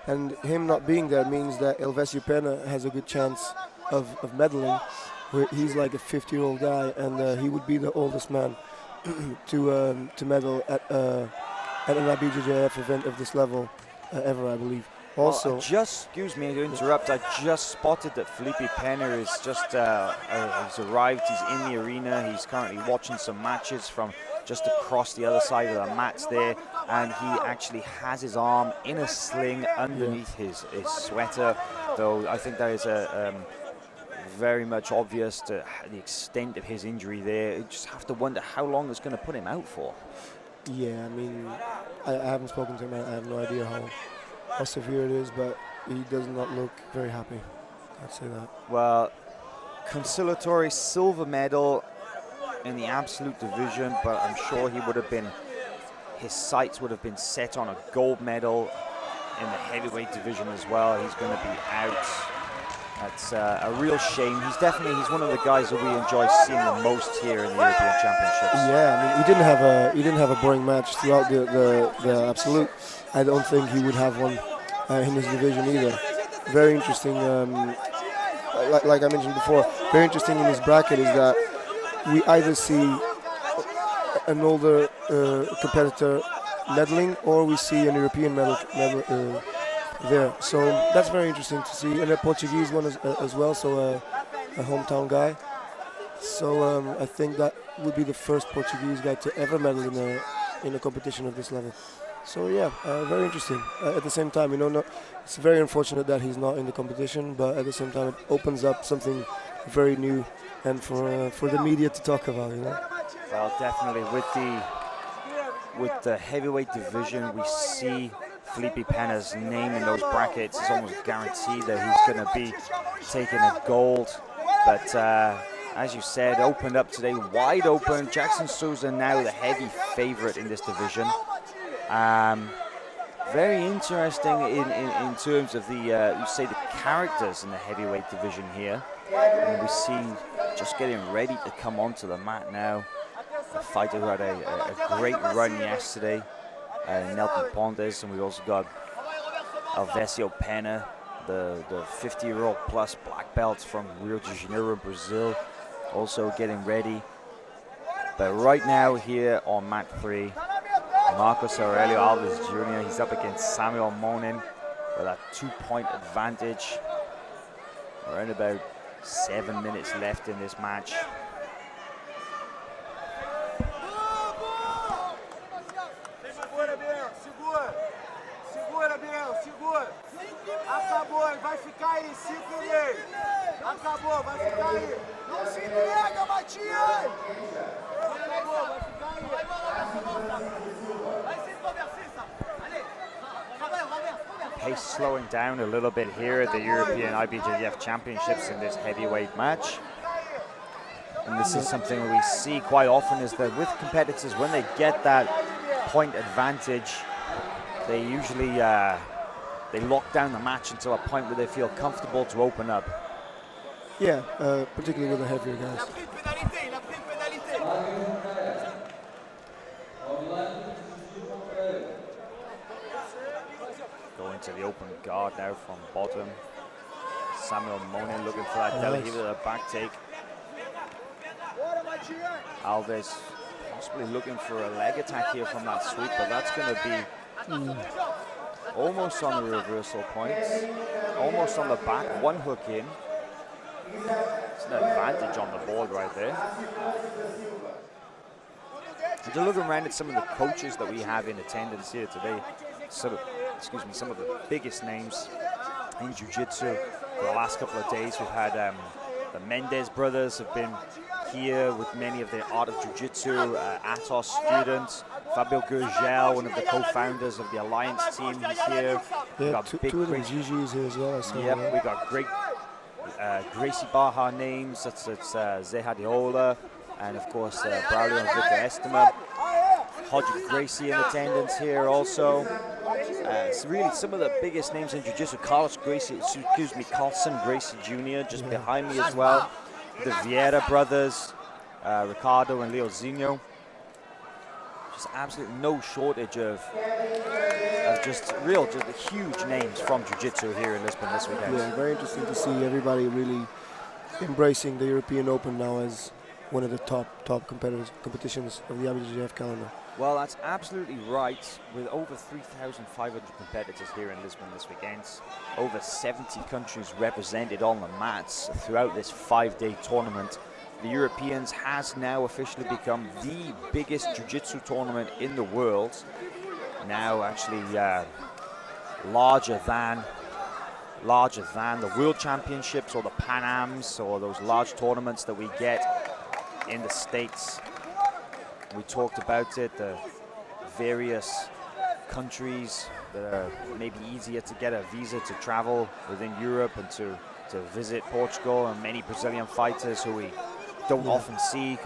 And him not being there means that Elvesio Pena has a good chance of medaling. He's like a 50-year-old guy, and he would be the oldest man to medal at an IBJJF event of this level ever, I believe. Also, well, excuse me to interrupt, I just spotted that Felipe Pena is has arrived. He's in the arena. He's currently watching some matches from just across the other side of the mats there, and he actually has his arm in a sling underneath his sweater, though I think that is very much obvious to the extent of his injury there. You just have to wonder how long it's going to put him out for. Yeah, I mean, I haven't spoken to him. I have no idea how severe it is, but he does not look very happy. I'd say that. Well, consolatory silver medal in the absolute division, but I'm sure he would have been, his sights would have been set on a gold medal in the heavyweight division as well. He's going to be out. That's a real shame. He's one of the guys that we enjoy seeing the most here in the European Championships. Yeah, I mean, he didn't have a boring match throughout the absolute. I don't think he would have one in his division either. Very interesting. Like I mentioned before, very interesting in his bracket is that we either see an older competitor medaling, or we see an European medal there. So that's very interesting to see, and a Portuguese one as well, so a hometown guy. So I think that would be the first Portuguese guy to ever medal in a competition of this level. So yeah, very interesting. At the same time, it's very unfortunate that he's not in the competition, but at the same time, it opens up something very new and for the media to talk about. Well, definitely with the heavyweight division, we see Felipe Pena's name in those brackets. It's almost guaranteed that he's going to be taking a gold. But as you said, opened up today, wide open. Jackson Souza now the heavy favorite in this division. Very interesting in terms of the the characters in the heavyweight division here. And we see just getting ready to come onto the mat now. A fighter who had a great run yesterday, Nelton Pontes, and we also got Elvesio Pena, the 50-year-old plus black belt from Rio de Janeiro, Brazil, also getting ready. But right now here on mat 3, Marcos Aurelio Alves Jr., he's up against Samuel Monin with a 2-point advantage. Around about 7 minutes left in this match. Acabou, vai ficar aí, 5,5. Acabou, vai ficar aí. Não se entrega, Matias! Acabou, vai ficar aí. Vai sim, conversa. Pace slowing down a little bit here at the European IBJJF Championships in this heavyweight match. And this is something we see quite often, is that with competitors, when they get that point advantage, they usually they lock down the match until a point where they feel comfortable to open up. Yeah, particularly with the heavier guys. Going to the open guard now from bottom. Samuel Monin looking for that deli with a back take. Alves possibly looking for a leg attack here from that sweep, but that's going to be almost on the reversal points, almost on the back, one hook in. It's an advantage on the board right there. And to look around at some of the coaches that we have in attendance here today, some of the biggest names in Jiu-Jitsu for the last couple of days. We've had the Mendez brothers have been here with many of the Art of Jiu-Jitsu, Atos students. Fabio Gurgel, one of the co-founders of the Alliance team, he's here. Yeah, got two of them, Gigi's here as well. Yep, we got great Gracie Baja names, that's Zeha Diola, and of course Braulio and Victor Esteban. Hodge Gracie in attendance here also. It's really some of the biggest names in Jiu-Jitsu. Carlson Gracie Jr. just behind me as well. The Vieira brothers, Ricardo and Leozinho. just absolutely no shortage of just huge names from Jiu-Jitsu here in Lisbon this weekend. Yeah, very interesting to see everybody really embracing the European Open now as one of the top competitions of the IBJJF calendar. Well, that's absolutely right. With over 3,500 competitors here in Lisbon this weekend, over 70 countries represented on the mats throughout this 5-day tournament, the Europeans has now officially become the biggest Jiu-Jitsu tournament in the world. Now actually larger than the World Championships or the Pan Ams or those large tournaments that we get in the States. We talked about it, the various countries that are maybe easier to get a visa to travel within Europe and to visit Portugal, and many Brazilian fighters who we don't often see